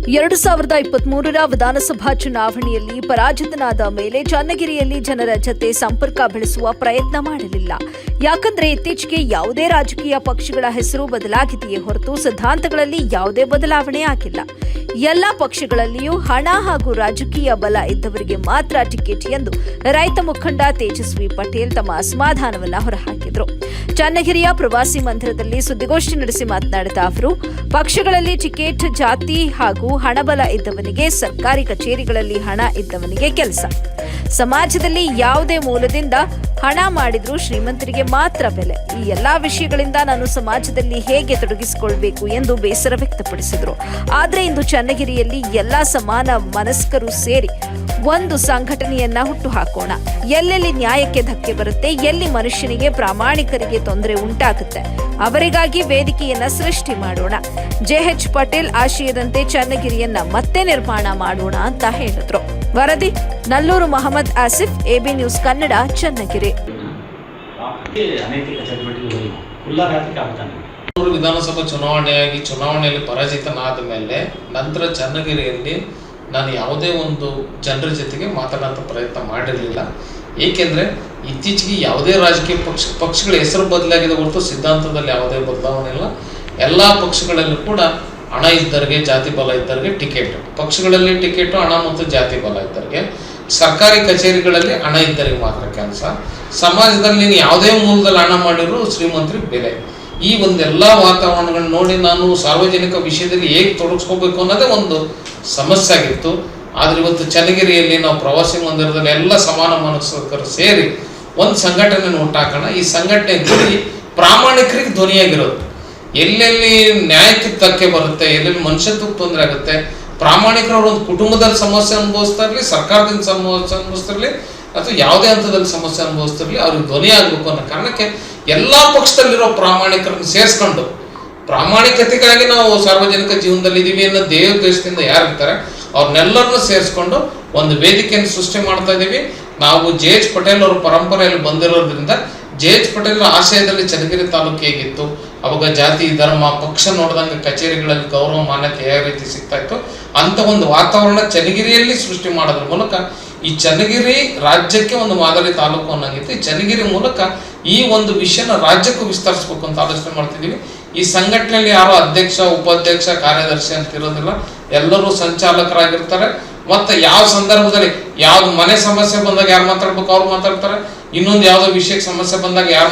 2023ರ ವಿಧಾನಸಭಾ ಚುನಾವಣೆಯಲ್ಲಿ ಪರಾಜಿತನಾದ ಮೇಲೆ ಚನ್ನಗಿರಿಯಲ್ಲಿ ಜನರ ಜತೆ ಸಂಪರ್ಕ ಬೆಳೆಸುವ ಪ್ರಯತ್ನ ಮಾಡಲಿಲ್ಲ. ಯಾಕಂದ್ರೆ ಇತ್ತೀಚೆಗೆ ಯಾವುದೇ ರಾಜಕೀಯ ಪಕ್ಷಗಳ ಹೆಸರು ಬದಲಾಗಿದೆಯೇ ಹೊರತು ಸಿದ್ಧಾಂತಗಳಲ್ಲಿ ಯಾವುದೇ ಬದಲಾವಣೆ ಆಗಿಲ್ಲ. ಎಲ್ಲ ಪಕ್ಷಗಳಲ್ಲಿಯೂ ಹಣ ಹಾಗೂ ರಾಜಕೀಯ ಬಲ ಇದ್ದವರಿಗೆ ಮಾತ್ರ ಟಿಕೆಟ್ ಎಂದು ರೈತ ಮುಖಂಡ ತೇಜಸ್ವಿ ಪಟೇಲ್ ತಮ್ಮ ಅಸಮಾಧಾನವನ್ನು ಹೊರಹಾಕಿದರು. ಚನ್ನಗಿರಿಯ ಪ್ರವಾಸಿ ಮಂದಿರದಲ್ಲಿ ಸುದ್ದಿಗೋಷ್ಠಿ ನಡೆಸಿ ಮಾತನಾಡಿದ ಅವರು, ಪಕ್ಷಗಳಲ್ಲಿ ಟಿಕೆಟ್, ಜಾತಿ ಹಾಗೂ ಹಣಬಲ ಇದ್ದವನಿಗೆ ಸರ್ಕಾರಿ ಕಚೇರಿಗಳಲ್ಲಿ ಹಣ ಇದ್ದವನಿಗೆ ಕೆಲಸ. ಸಮಾಜದಲ್ಲಿ ಯಾವುದೇ ಮೂಲದಿಂದ ಹಣ ಮಾಡಿದ್ರೂ ಶ್ರೀಮಂತರಿಗೆ ಮಾತ್ರ ಬೆಲೆ. ಈ ಎಲ್ಲಾ ವಿಷಯಗಳಿಂದ ನಾನು ಸಮಾಜದಲ್ಲಿ ಹೇಗೆ ತೊಡಗಿಸಿಕೊಳ್ಬೇಕು ಎಂದು ಬೇಸರ ವ್ಯಕ್ತಪಡಿಸಿದರು. ಆದರೆ ಇಂದು ಚನ್ನಗಿರಿಯಲ್ಲಿ ಎಲ್ಲಾ ಸಮಾನ ಮನಸ್ಕರು ಸೇರಿ ಒಂದು ಸಂಘಟನೆಯನ್ನ ಹುಟ್ಟುಹಾಕೋಣ. ಎಲ್ಲೆಲ್ಲಿ ನ್ಯಾಯಕ್ಕೆ ಧಕ್ಕೆ ಬರುತ್ತೆ, ಎಲ್ಲಿ ಮನುಷ್ಯನಿಗೆ ಪ್ರಾಮಾಣಿಕರಿಗೆ ತೊಂದರೆ ಉಂಟಾಗುತ್ತೆ, ಅವರಿಗಾಗಿ ವೇದಿಕೆಯನ್ನ ಸೃಷ್ಟಿ ಮಾಡೋಣ. ಜೆಎಚ್ ಪಟೇಲ್ ಆಶಯದಂತೆ ಚನ್ನಗಿರಿಯನ್ನ ಮತ್ತೆ ನಿರ್ಮಾಣ ಮಾಡೋಣ ಅಂತ ಹೇಳಿದ್ರು. ವರದಿ ನಲ್ಲೂರು ಮಹಮ್ಮದ್ ಆಸಿಫ್, ಎಬಿ ನ್ಯೂಸ್ ಕನ್ನಡ, ಚನ್ನಗಿರಿ. ವಿಧಾನಸಭಾ ಚುನಾವಣೆಯಲ್ಲಿ ಪರಾಜಿತನಾದ ಮೇಲೆ ನಂತರ ಚನ್ನಗಿರಿಯಲ್ಲಿ ನಾನು ಯಾವುದೇ ಒಂದು ಜನರ ಜೊತೆಗೆ ಮಾತನಾಡುವ ಪ್ರಯತ್ನ ಮಾಡಿರಲಿಲ್ಲ. ಏಕೆಂದರೆ ಇತ್ತೀಚೆಗೆ ಯಾವುದೇ ರಾಜಕೀಯ ಪಕ್ಷಗಳ ಹೆಸರು ಬದಲಾಗಿದೆ ಹೊರತು ಸಿದ್ಧಾಂತದಲ್ಲಿ ಯಾವುದೇ ಬದಲಾವಣೆ ಇಲ್ಲ. ಎಲ್ಲ ಪಕ್ಷಗಳಲ್ಲೂ ಕೂಡ ಹಣ ಇದ್ದವರಿಗೆ, ಜಾತಿ ಬಲ ಇದ್ದವರಿಗೆ ಟಿಕೆಟ್, ಪಕ್ಷಗಳಲ್ಲಿ ಟಿಕೆಟು, ಹಣ ಮತ್ತು ಜಾತಿ ಬಲ ಇದ್ದವರಿಗೆ, ಸರ್ಕಾರಿ ಕಚೇರಿಗಳಲ್ಲಿ ಹಣ ಇದ್ದವರಿಗೆ ಮಾತ್ರ ಕೆಲಸ. ಸಮಾಜದಲ್ಲಿ ನೀನು ಯಾವುದೇ ಮೂಲದಲ್ಲಿ ಹಣ ಮಾಡಿದ್ರು ಶ್ರೀಮಂತರಿಗೆ ಬೆಲೆ. ಈ ಒಂದೆಲ್ಲ ವಾತಾವರಣಗಳನ್ನ ನೋಡಿ ನಾನು ಸಾರ್ವಜನಿಕ ವಿಷಯದಲ್ಲಿ ಹೇಗೆ ತೊಡಗಿಸ್ಕೋಬೇಕು ಅನ್ನೋದೇ ಒಂದು ಸಮಸ್ಯೆ ಆಗಿತ್ತು. ಆದರೆ ಇವತ್ತು ಚನ್ನಗಿರಿಯಲ್ಲಿ ನಾವು ಪ್ರವಾಸಿ ಮಂದಿರದಲ್ಲಿ ಎಲ್ಲ ಸಮಾನ ಮನಸ್ಕರು ಸೇರಿ ಒಂದು ಸಂಘಟನೆ ಹುಟ್ಟಾಕೋಣ. ಈ ಸಂಘಟನೆ ಗುರಿ ಪ್ರಾಮಾಣಿಕರಿಗೆ ಧ್ವನಿಯಾಗಿರೋದು. ಎಲ್ಲೆಲ್ಲಿ ನ್ಯಾಯಕ್ಕೆ ಧಕ್ಕೆ ಬರುತ್ತೆ, ಎಲ್ಲೆಲ್ಲಿ ಮನುಷ್ಯತ್ವಕ್ಕೆ ತೊಂದರೆ ಆಗುತ್ತೆ, ಪ್ರಾಮಾಣಿಕರವ್ರ ಒಂದು ಕುಟುಂಬದಲ್ಲಿ ಸಮಸ್ಯೆ ಅನುಭವಿಸ್ತಾ ಇರಲಿ, ಸರ್ಕಾರದಿಂದ ಸಮಸ್ಯೆ ಅನುಭವಿಸ್ತಿರಲಿ, ಅಥವಾ ಯಾವುದೇ ಹಂತದಲ್ಲಿ ಸಮಸ್ಯೆ ಅನುಭವಿಸ್ತಿರಲಿ, ಅವ್ರಿಗೆ ಧ್ವನಿ ಆಗಬೇಕು ಅನ್ನೋ ಕಾರಣಕ್ಕೆ ಎಲ್ಲ ಪಕ್ಷದಲ್ಲಿರೋ ಪ್ರಾಮಾಣಿಕರನ್ನು ಸೇರಿಸ್ಕೊಂಡು, ಪ್ರಾಮಾಣಿಕತೆಗಾಗಿ ನಾವು ಸಾರ್ವಜನಿಕ ಜೀವನದಲ್ಲಿ ಇದೀವಿ ಅನ್ನೋ ದೇಶದಿಂದ ಯಾರಿರ್ತಾರೆ ಅವ್ರನ್ನೆಲ್ಲರನ್ನೂ ಸೇರಿಸ್ಕೊಂಡು ಒಂದು ವೇದಿಕೆಯನ್ನು ಸೃಷ್ಟಿ ಮಾಡ್ತಾ ಇದ್ದೀವಿ. ನಾವು ಜೆಎಚ್ ಪಟೇಲ್ ಅವರ ಪರಂಪರೆಯಲ್ಲಿ ಬಂದಿರೋದ್ರಿಂದ ಜೆಎಚ್ ಪಟೇಲ್ ಆಶಯದಲ್ಲಿ ಚನ್ನಗಿರಿ ತಾಲೂಕು ಹೇಗಿತ್ತು, ಅವಾಗ ಜಾತಿ, ಧರ್ಮ, ಪಕ್ಷ ನೋಡಿದಂಗೆ ಕಚೇರಿಗಳಲ್ಲಿ ಗೌರವ ಮಾನ್ಯತೆ ಯಾವ ರೀತಿ ಸಿಗ್ತಾ ಇತ್ತು ಅಂತ ಒಂದು ವಾತಾವರಣ ಚನ್ನಗಿರಿಯಲ್ಲಿ ಸೃಷ್ಟಿ ಮಾಡೋದ್ರ ಮೂಲಕ ಈ ಚನ್ನಗಿರಿ ರಾಜ್ಯಕ್ಕೆ ಒಂದು ಮಾದರಿ ತಾಲೂಕು ಅನ್ನಂಗಿತ್ತು. ಈ ಚನ್ನಗಿರಿ ಮೂಲಕ ಈ ಒಂದು ವಿಷಯನ ರಾಜ್ಯಕ್ಕೂ ವಿಸ್ತರಿಸಬೇಕು ಅಂತ ಆಲೋಚನೆ ಮಾಡ್ತಿದ್ದೀವಿ. ಈ ಸಂಘಟನೆಯಲ್ಲಿ ಯಾರೋ ಅಧ್ಯಕ್ಷ, ಉಪಾಧ್ಯಕ್ಷ, ಕಾರ್ಯದರ್ಶಿ ಅಂತ ಇರೋದಿಲ್ಲ. ಎಲ್ಲರೂ ಸಂಚಾಲಕರಾಗಿರ್ತಾರೆ. ಮತ್ತೆ ಯಾವ ಸಂದರ್ಭದಲ್ಲಿ ಯಾವ್ದು ಮನೆ ಸಮಸ್ಯೆ ಬಂದಾಗ ಯಾರು ಮಾತಾಡ್ಬೇಕು ಅವ್ರು ಮಾತಾಡ್ತಾರೆ. ಇನ್ನೊಂದು ಯಾವುದೋ ವಿಷಯಕ್ಕೆ ಸಮಸ್ಯೆ ಬಂದಾಗ ಯಾರು